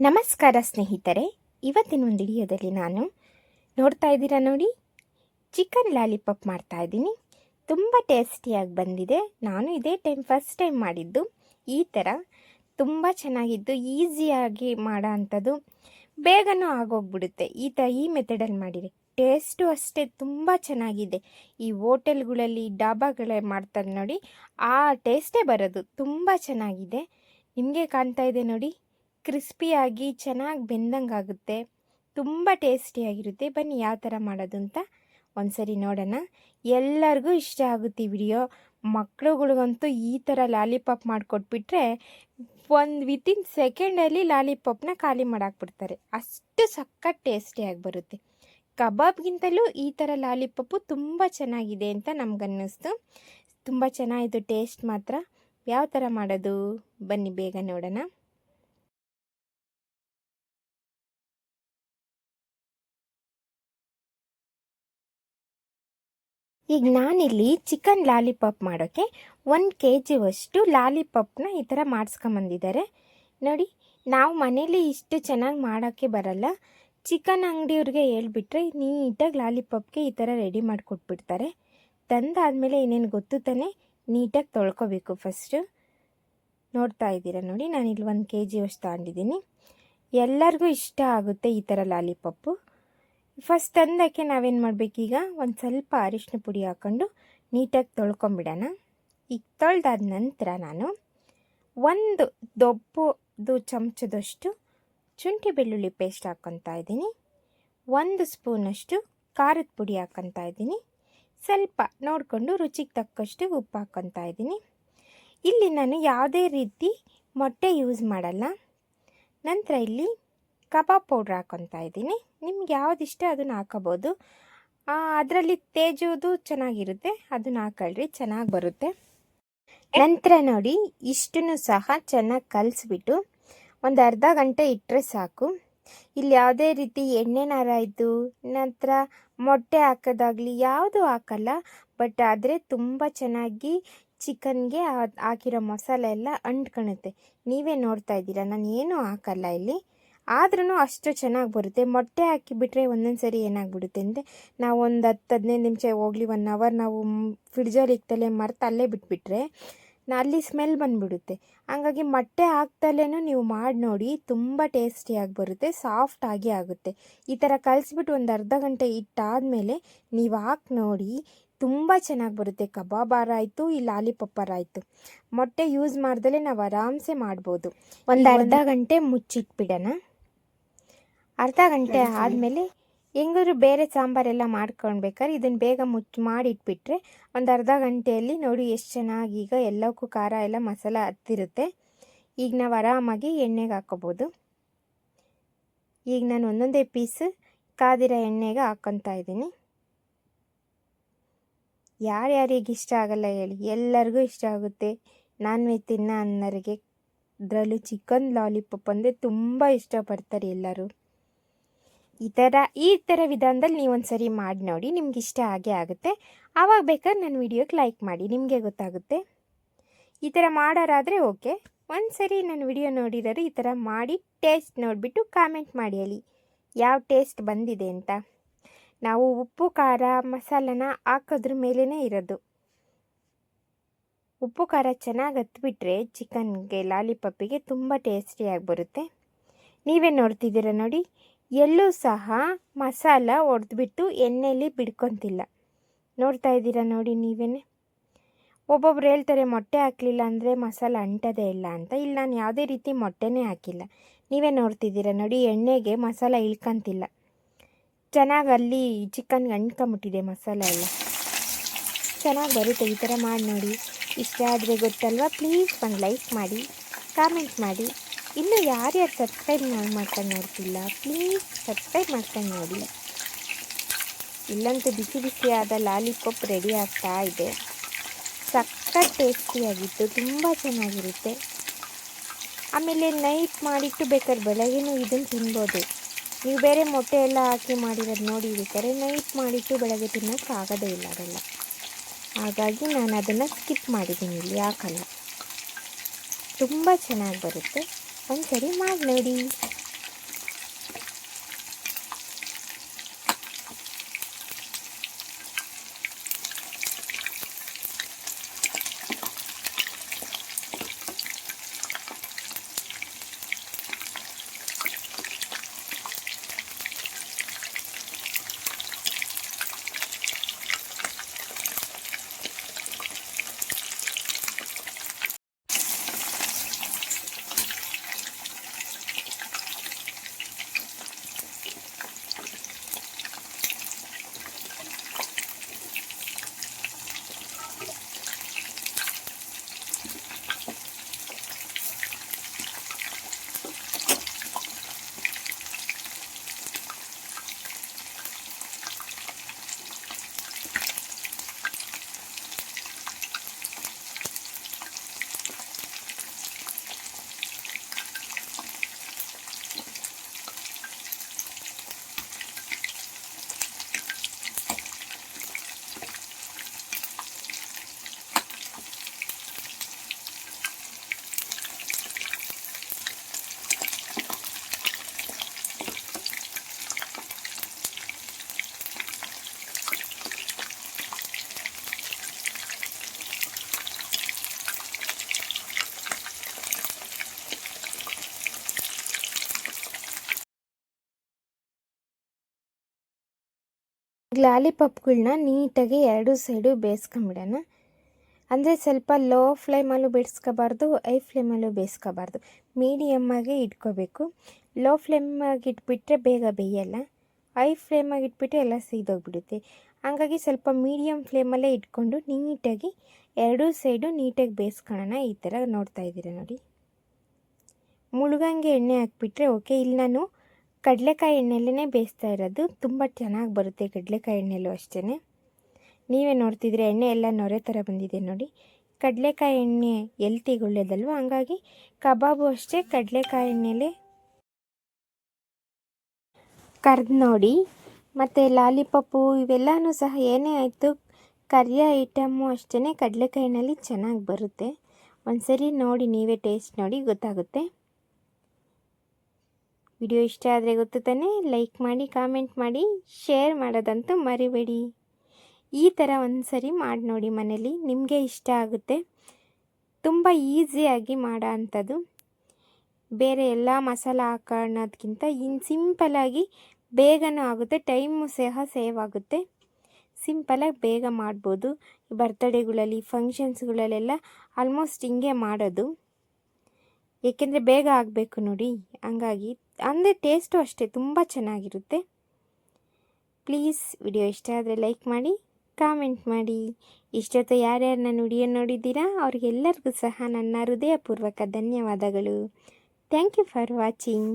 ನಮಸ್ಕಾರ ಸ್ನೇಹಿತರೆ, ಇವತ್ತಿನ ಒಂದು ವಿಡಿಯೋದಲ್ಲಿ ನಾನು ನೋಡ್ತಾ ಇದ್ದೀರಾ ನೋಡಿ, ಚಿಕನ್ ಲಾಲಿಪಾಪ್ ಮಾಡ್ತಾ ಇದ್ದೀನಿ. ತುಂಬ ಟೇಸ್ಟಿಯಾಗಿ ಬಂದಿದೆ. ನಾನು ಇದೇ ಫಸ್ಟ್ ಟೈಮ್ ಮಾಡಿದ್ದು. ಈ ಥರ ತುಂಬ ಚೆನ್ನಾಗಿದ್ದು, ಈಸಿಯಾಗಿ ಮಾಡೋ ಅಂಥದ್ದು, ಬೇಗನೂ ಆಗೋಗ್ಬಿಡುತ್ತೆ. ಈ ಮೆಥಡಲ್ಲಿ ಮಾಡಿರಿ. ಟೇಸ್ಟು ಅಷ್ಟೇ ತುಂಬ ಚೆನ್ನಾಗಿದೆ. ಈ ಹೋಟೆಲ್ಗಳಲ್ಲಿ ಡಾಬಾಗಳೇ ಮಾಡ್ತಾರೆ ನೋಡಿ, ಆ ಟೇಸ್ಟೇ ಬರೋದು. ತುಂಬ ಚೆನ್ನಾಗಿದೆ. ನಿಮಗೆ ಕಾಣ್ತಾ ಇದೆ ನೋಡಿ, ಕ್ರಿಸ್ಪಿಯಾಗಿ ಚೆನ್ನಾಗಿ ಬೆಂದಂಗೆ ಆಗುತ್ತೆ. ತುಂಬ ಟೇಸ್ಟಿಯಾಗಿರುತ್ತೆ. ಬನ್ನಿ ಯಾವ ಥರ ಮಾಡೋದು ಅಂತ ಒಂದ್ಸರಿ ನೋಡೋಣ. ಎಲ್ಲರಿಗೂ ಇಷ್ಟ ಆಗುತ್ತೆ ಈ ವಿಡಿಯೋ. ಮಕ್ಳುಗಳಿಗಂತೂ ಈ ಥರ ಲಾಲಿಪಾಪ್ ಮಾಡಿಕೊಟ್ಬಿಟ್ರೆ ವಿತಿನ್ ಸೆಕೆಂಡಲ್ಲಿ ಲಾಲಿಪಾಪ್ನ ಖಾಲಿ ಮಾಡಾಕ್ಬಿಡ್ತಾರೆ. ಅಷ್ಟು ಸಖತ್ ಟೇಸ್ಟಿಯಾಗಿ ಬರುತ್ತೆ. ಕಬಾಬ್ಗಿಂತಲೂ ಈ ಥರ ಲಾಲಿಪಾಪು ತುಂಬ ಚೆನ್ನಾಗಿದೆ ಅಂತ ನಮ್ಗನ್ನಿಸ್ತು. ತುಂಬ ಚೆನ್ನಾಗಿತ್ತು ಟೇಸ್ಟ್ ಮಾತ್ರ. ಯಾವ ಥರ ಮಾಡೋದು ಬನ್ನಿ ಬೇಗ ನೋಡೋಣ. ಈಗ ನಾನಿಲ್ಲಿ ಚಿಕನ್ ಲಾಲಿಪಾಪ್ ಮಾಡೋಕ್ಕೆ 1 kg ಲಾಲಿಪಾಪ್ನ ಈ ಥರ ಮಾಡಿಸ್ಕೊಂಬಂದಿದ್ದಾರೆ ನೋಡಿ. ನಾವು ಮನೇಲಿ ಇಷ್ಟು ಚೆನ್ನಾಗಿ ಮಾಡೋಕ್ಕೆ ಬರಲ್ಲ. ಚಿಕನ್ ಅಂಗಡಿಯವ್ರಿಗೆ ಹೇಳ್ಬಿಟ್ರೆ ನೀಟಾಗಿ ಲಾಲಿಪಾಪ್ಗೆ ಈ ಥರ ರೆಡಿ ಮಾಡಿಕೊಟ್ಬಿಡ್ತಾರೆ. ತಂದಾದಮೇಲೆ ಏನೇನು ಗೊತ್ತು ತಾನೆ, ನೀಟಾಗಿ ತೊಳ್ಕೊಬೇಕು ಫಸ್ಟು. ನೋಡ್ತಾ ಇದ್ದೀರಾ ನೋಡಿ, ನಾನಿಲ್ಲಿ 1 kg ತಗೊಂಡಿದ್ದೀನಿ. ಎಲ್ಲರಿಗೂ ಇಷ್ಟ ಆಗುತ್ತೆ ಈ ಥರ ಲಾಲಿಪಾಪು. ಫಸ್ಟ್ ತಂದಕ್ಕೆ ನಾವೇನು ಮಾಡಬೇಕೀಗ, ಒಂದು ಸ್ವಲ್ಪ ಅರಿಶಿನ ಪುಡಿ ಹಾಕ್ಕೊಂಡು ನೀಟಾಗಿ ತೊಳ್ಕೊಂಬಿಡೋಣ. ಈಗ ತೊಳೆದಾದ ನಂತರ ನಾನು ಒಂದು ದೊಡ್ಡದು ಚಮಚದಷ್ಟು ಶುಂಠಿ ಬೆಳ್ಳುಳ್ಳಿ ಪೇಸ್ಟ್ ಹಾಕ್ಕೊತಾ ಇದ್ದೀನಿ. 1 ಸ್ಪೂನಷ್ಟು ಖಾರದ ಪುಡಿ ಹಾಕ್ಕೊತಾ ಇದ್ದೀನಿ. ಸ್ವಲ್ಪ ನೋಡಿಕೊಂಡು ರುಚಿಗೆ ತಕ್ಕಷ್ಟು ಉಪ್ಪು ಹಾಕ್ಕೊತಾ ಇದ್ದೀನಿ. ಇಲ್ಲಿ ನಾನು ಯಾವುದೇ ರೀತಿ ಮೊಟ್ಟೆ ಯೂಸ್ ಮಾಡಲ್ಲ. ನಂತರ ಇಲ್ಲಿ ಕಬಾಬ್ ಪೌಡ್ರ್ ಹಾಕ್ಕೊತಾ ಇದ್ದೀನಿ. ನಿಮ್ಗೆ ಯಾವ್ದು ಇಷ್ಟ ಅದನ್ನು ಹಾಕೋಬೋದು. ಅದರಲ್ಲಿ ತೇಜೋದು ಚೆನ್ನಾಗಿರುತ್ತೆ, ಅದನ್ನು ಹಾಕೊಳ್ರಿ, ಚೆನ್ನಾಗಿ ಬರುತ್ತೆ. ನಂತರ ನೋಡಿ, ಇಷ್ಟನ್ನು ಸಹ ಚೆನ್ನಾಗಿ ಕಲಿಸ್ಬಿಟ್ಟು ಒಂದು ಅರ್ಧ ಗಂಟೆ ಇಟ್ಟರೆ ಸಾಕು. ಇಲ್ಲಿ ಯಾವುದೇ ರೀತಿ ಎಣ್ಣೆನಾರಾಯಿತು, ನಂತರ ಮೊಟ್ಟೆ ಹಾಕೋದಾಗಲಿ ಯಾವುದೂ ಹಾಕಲ್ಲ. ಬಟ್ ಆದರೆ ತುಂಬ ಚೆನ್ನಾಗಿ ಚಿಕನ್ಗೆ ಹಾಕಿರೋ ಮಸಾಲೆ ಎಲ್ಲ ಅಂಟ್ಕೊಳುತ್ತೆ. ನೀವೇ ನೋಡ್ತಾ ಇದ್ದೀರಾ, ನಾನು ಏನೂ ಹಾಕಲ್ಲ ಇಲ್ಲಿ. ಆದ್ರೂ ಅಷ್ಟು ಚೆನ್ನಾಗಿ ಬರುತ್ತೆ. ಮೊಟ್ಟೆ ಹಾಕಿಬಿಟ್ರೆ ಒಂದೊಂದು ಸರಿ ಏನಾಗ್ಬಿಡುತ್ತೆ ಅಂದರೆ, ನಾವು ಒಂದು 10-15 ನಿಮಿಷ ಹೋಗಲಿ 1 ಅವರ್ ನಾವು ಫ್ರಿಡ್ಜಲ್ಲಿ ಇಕ್ತಲೇ ಮರೆತು ಅಲ್ಲೇ ಬಿಟ್ಬಿಟ್ರೆ ಅಲ್ಲಿ ಸ್ಮೆಲ್ ಬಂದುಬಿಡುತ್ತೆ. ಹಂಗಾಗಿ ಮೊಟ್ಟೆ ಹಾಕ್ತಲೇ ನೀವು ಮಾಡಿ ನೋಡಿ, ತುಂಬ ಟೇಸ್ಟಿಯಾಗಿ ಬರುತ್ತೆ, ಸಾಫ್ಟಾಗಿ ಆಗುತ್ತೆ. ಈ ಥರ ಕಲಿಸ್ಬಿಟ್ಟು ಒಂದು ಅರ್ಧ ಗಂಟೆ ಇಟ್ಟಾದಮೇಲೆ ನೀವು ಹಾಕಿ ನೋಡಿ, ತುಂಬ ಚೆನ್ನಾಗಿ ಬರುತ್ತೆ. ಕಬಾಬಾರ ಆಯಿತು, ಈ ಲಾಲಿಪಾಪರ್ ಆಯಿತು, ಮೊಟ್ಟೆ ಯೂಸ್ ಮಾಡ್ದಲೇ ನಾವು ಆರಾಮ್ಸೆ ಮಾಡ್ಬೋದು. ಒಂದು ಅರ್ಧ ಗಂಟೆ ಮುಚ್ಚಿಟ್ಬಿಡೋಣ. ಅರ್ಧ ಗಂಟೆ ಆದಮೇಲೆ ಹೆಂಗಾದ್ರು ಬೇರೆ ಸಾಂಬಾರೆಲ್ಲ ಮಾಡ್ಕೊಳ್ಬೇಕಾದ್ರೆ ಇದನ್ನು ಬೇಗ ಮಾಡಿಟ್ಬಿಟ್ರೆ ಒಂದು ಅರ್ಧ ಗಂಟೆಯಲ್ಲಿ ನೋಡಿ ಎಷ್ಟು ಚೆನ್ನಾಗಿ ಈಗ ಎಲ್ಲಕ್ಕೂ ಖಾರ ಎಲ್ಲ ಮಸಾಲ ಹತ್ತಿರುತ್ತೆ. ಈಗ ನಾವು ಆರಾಮಾಗಿ ಎಣ್ಣೆಗೆ ಹಾಕ್ಕೋಬೋದು. ಈಗ ನಾನು ಒಂದೊಂದೇ ಪೀಸ್ ಕಾದಿರೋ ಎಣ್ಣೆಗೆ ಹಾಕ್ಕೊತಾ ಇದ್ದೀನಿ. ಯಾರ್ಯಾರಿಗೆ ಇಷ್ಟ ಆಗಲ್ಲ ಹೇಳಿ, ಎಲ್ಲರಿಗೂ ಇಷ್ಟ ಆಗುತ್ತೆ. ನಾನ್ ವೆಜ್ ತಿನ್ನೋ ಅನ್ನೋರಿಗೆ, ಅದರಲ್ಲೂ ಚಿಕನ್ ಲಾಲಿಪಾಪ್ ಅಂದರೆ ತುಂಬ ಇಷ್ಟಪಡ್ತಾರೆ ಎಲ್ಲರೂ. ಈ ಥರ ವಿಧಾನದಲ್ಲಿ ನೀವು ಒಂದು ಸರಿ ಮಾಡಿ ನೋಡಿ, ನಿಮ್ಗೆ ಇಷ್ಟ ಆಗೇ ಆಗುತ್ತೆ. ಆವಾಗ ಬೇಕಾದ್ರೆ ನನ್ನ ವಿಡಿಯೋಗೆ ಲೈಕ್ ಮಾಡಿ, ನಿಮಗೆ ಗೊತ್ತಾಗುತ್ತೆ. ಈ ಥರ ಮಾಡೋರಾದರೆ ಓಕೆ. ಒಂದು ಸರಿ ನನ್ನ ವಿಡಿಯೋ ನೋಡಿದರೆ ಈ ಥರ ಮಾಡಿ ಟೇಸ್ಟ್ ನೋಡಿಬಿಟ್ಟು ಕಾಮೆಂಟ್ ಮಾಡಿ ಹೇಳಿ ಯಾವ ಟೇಸ್ಟ್ ಬಂದಿದೆ ಅಂತ. ನಾವು ಉಪ್ಪು ಖಾರ ಮಸಾಲನ ಹಾಕೋದ್ರ ಮೇಲೇ ಇರೋದು. ಉಪ್ಪು ಖಾರ ಚೆನ್ನಾಗಿ ಹತ್ಬಿಟ್ರೆ ಚಿಕನ್ಗೆ ಲಾಲಿಪಾಪಿಗೆ ತುಂಬ ಟೇಸ್ಟಿಯಾಗಿ ಬರುತ್ತೆ. ನೀವೇ ನೋಡ್ತಿದ್ದೀರ ನೋಡಿ, ಎಲ್ಲೂ ಸಹ ಮಸಾಲ ಹೊಡೆದ್ಬಿಟ್ಟು ಎಣ್ಣೆಯಲ್ಲಿ ಬಿಡ್ಕೊತಿಲ್ಲ. ನೋಡ್ತಾ ಇದ್ದೀರಾ ನೋಡಿ ನೀವೇ. ಒಬ್ಬೊಬ್ರು ಹೇಳ್ತಾರೆ ಮೊಟ್ಟೆ ಹಾಕಲಿಲ್ಲ ಅಂದರೆ ಮಸಾಲ ಅಂಟೋದೇ ಇಲ್ಲ ಅಂತ. ಇಲ್ಲಿ ನಾನು ಯಾವುದೇ ರೀತಿ ಮೊಟ್ಟೆನೇ ಹಾಕಿಲ್ಲ. ನೀವೇ ನೋಡ್ತಿದ್ದೀರಾ ನೋಡಿ, ಎಣ್ಣೆಗೆ ಮಸಾಲ ಇಳ್ಕೊಂತಿಲ್ಲ, ಚೆನ್ನಾಗಿ ಅಲ್ಲಿ ಚಿಕನ್ಗೆ ಅಂಟ್ಕೊಂಬಿಟ್ಟಿದೆ ಮಸಾಲ ಎಲ್ಲ. ಚೆನ್ನಾಗಿ ಬರುತ್ತೆ. ಈ ಥರ ಮಾಡಿ ನೋಡಿ. ಇಷ್ಟ ಆದರೆ ಗೊತ್ತಲ್ವಾ, ಪ್ಲೀಸ್ ಒಂದು ಲೈಕ್ ಮಾಡಿ, ಕಾಮೆಂಟ್ ಮಾಡಿ. ಇನ್ನು ಯಾರ್ಯಾರು ಸಬ್ಸ್ಕ್ರೈಬ್ ಮಾಡ್ಕೊಂಡು ನೋಡ್ತಿಲ್ಲ, ಪ್ಲೀಸ್ ಸಬ್ಸ್ಕ್ರೈಬ್ ಮಾಡ್ಕೊಂಡು ನೋಡಿ. ಇಲ್ಲಂತೂ ಬಿಸಿ ಬಿಸಿಯಾದ ಲಾಲಿಪಾಪ್ ರೆಡಿ ಆಗ್ತಾ ಇದೆ. ಸಖತ್ ಟೇಸ್ಟಿಯಾಗಿತ್ತು, ತುಂಬ ಚೆನ್ನಾಗಿರುತ್ತೆ. ಆಮೇಲೆ ನೈಟ್ ಮಾಡಿಟ್ಟು ಬೇಕಾದ್ರೆ ಬೆಳಗ್ಗೆನೂ ಇದನ್ನು ತಿನ್ಬೋದು. ನೀವು ಬೇರೆ ಮೊಟ್ಟೆ ಎಲ್ಲ ಹಾಕಿ ಮಾಡಿರೋದು ನೋಡಿರ್ಬೇಕಾದ್ರೆ ನೈಟ್ ಮಾಡಿಟ್ಟು ಬೆಳಗ್ಗೆ ತಿನ್ನೋಕ್ಕೆ ಆಗೋದೇ ಇಲ್ಲ, ಅದೆಲ್ಲ. ಹಾಗಾಗಿ ನಾನು ಅದನ್ನು ಸ್ಕಿಪ್ ಮಾಡಿದ್ದೀನಿ, ಇಲ್ಲಿ ಹಾಕಲ್ಲ. ತುಂಬ ಚೆನ್ನಾಗಿ ಬರುತ್ತೆ. ಒಂದು ಸರಿ ಮಾಡಿ ನೋಡಿ. ಲಾಲಿಪಾಪ್ಗಳನ್ನ ನೀಟಾಗಿ ಎರಡು ಸೈಡು ಬೇಯಿಸ್ಕೊಂಬಿಡೋಣ. ಅಂದರೆ ಸ್ವಲ್ಪ ಲೋ ಫ್ಲೇಮಲ್ಲೂ ಬೇಯಿಸ್ಕೋಬಾರ್ದು, ಹೈ ಫ್ಲೇಮಲ್ಲೂ ಬೇಯಿಸ್ಕೋಬಾರ್ದು, ಮೀಡಿಯಮ್ಮಾಗಿ ಇಟ್ಕೋಬೇಕು. ಲೋ ಫ್ಲೇಮಾಗಿ ಇಟ್ಬಿಟ್ರೆ ಬೇಗ ಬೇಯಲ್ಲ, ಹೈ ಫ್ಲೇಮಾಗಿ ಇಟ್ಬಿಟ್ರೆ ಎಲ್ಲ ಸೀದೋಗ್ಬಿಡುತ್ತೆ. ಹಾಗಾಗಿ ಸ್ವಲ್ಪ ಮೀಡಿಯಮ್ ಫ್ಲೇಮಲ್ಲೇ ಇಟ್ಕೊಂಡು ನೀಟಾಗಿ ಎರಡೂ ಸೈಡು ನೀಟಾಗಿ ಬೇಯಿಸ್ಕೊಳ್ಳೋಣ. ಈ ಥರ ನೋಡ್ತಾ ಇದ್ದೀರಾ ನೋಡಿ, ಮುಳುಗಂಗೆ ಎಣ್ಣೆ ಹಾಕ್ಬಿಟ್ರೆ ಓಕೆ. ಇಲ್ಲಿ ನಾನು ಕಡಲೆಕಾಯಿ ಎಣ್ಣೆಲೇ ಬೇಯಿಸ್ತಾ ಇರೋದು, ತುಂಬ ಚೆನ್ನಾಗಿ ಬರುತ್ತೆ ಕಡಲೆಕಾಯಿ ಎಣ್ಣೆಲೂ ಅಷ್ಟೇ. ನೀವೇ ನೋಡ್ತಿದ್ರೆ ಎಣ್ಣೆ ಎಲ್ಲ ನೊರೆ ಥರ ಬಂದಿದೆ ನೋಡಿ. ಕಡಲೆಕಾಯಿ ಎಣ್ಣೆ ಎಲ್ತಿಗೆ ಒಳ್ಳೆಯದಲ್ವ, ಹಂಗಾಗಿ ಕಬಾಬು ಅಷ್ಟೇ ಕಡಲೆಕಾಯಿ ಎಣ್ಣೆಲೇ ಕರ್ದು ನೋಡಿ. ಮತ್ತು ಲಾಲಿಪಾಪು ಇವೆಲ್ಲನೂ ಸಹ ಏನೇ ಆಯಿತು ಕರಿಯ ಐಟಮ್ಮು ಅಷ್ಟೇ ಕಡಲೆಕಾಯಿ ಎಣ್ಣೆಲಿ ಚೆನ್ನಾಗಿ ಬರುತ್ತೆ. ಒಂದ್ಸರಿ ನೋಡಿ, ನೀವೇ ಟೇಸ್ಟ್ ನೋಡಿ ಗೊತ್ತಾಗುತ್ತೆ. ವಿಡಿಯೋ ಇಷ್ಟ ಆದರೆ ಗೊತ್ತು ತಾನೇ, ಲೈಕ್ ಮಾಡಿ, ಕಾಮೆಂಟ್ ಮಾಡಿ, ಶೇರ್ ಮಾಡೋದಂತೂ ಮರಿಬೇಡಿ. ಈ ಥರ ಒಂದು ಸರಿ ಮಾಡಿ ನೋಡಿ ಮನೇಲಿ, ನಿಮಗೆ ಇಷ್ಟ ಆಗುತ್ತೆ. ತುಂಬ ಈಸಿಯಾಗಿ ಮಾಡೋ ಅಂಥದ್ದು, ಬೇರೆ ಎಲ್ಲ ಮಸಾಲ ಹಾಕೋಣೋದ್ಕಿಂತ ಇನ್ನು ಸಿಂಪಲಾಗಿ ಬೇಗನೂ ಆಗುತ್ತೆ, ಟೈಮು ಸಹ ಸೇವ್ ಆಗುತ್ತೆ. ಸಿಂಪಲಾಗಿ ಬೇಗ ಮಾಡ್ಬೋದು. ಬರ್ತ್ಡೇಗಳಲ್ಲಿ ಫಂಕ್ಷನ್ಸ್ಗಳಲ್ಲೆಲ್ಲ ಆಲ್ಮೋಸ್ಟ್ ಹಿಂಗೆ ಮಾಡೋದು, ಏಕೆಂದರೆ ಬೇಗ ಆಗಬೇಕು ನೋಡಿ. ಹಂಗಾಗಿ ಅಂದರೆ ಟೇಸ್ಟು ಅಷ್ಟೇ ತುಂಬ ಚೆನ್ನಾಗಿರುತ್ತೆ. ಪ್ಲೀಸ್ ವಿಡಿಯೋ ಇಷ್ಟ ಆದರೆ ಲೈಕ್ ಮಾಡಿ, ಕಾಮೆಂಟ್ ಮಾಡಿ. ಇಷ್ಟೊತ್ತು ಯಾರ್ಯಾರು ನನ್ನ ವಿಡಿಯೋ ನೋಡಿದ್ದೀರಾ ಅವ್ರಿಗೆಲ್ಲರಿಗೂ ಸಹ ನನ್ನ ಹೃದಯಪೂರ್ವಕ ಧನ್ಯವಾದಗಳು. Thank you for watching.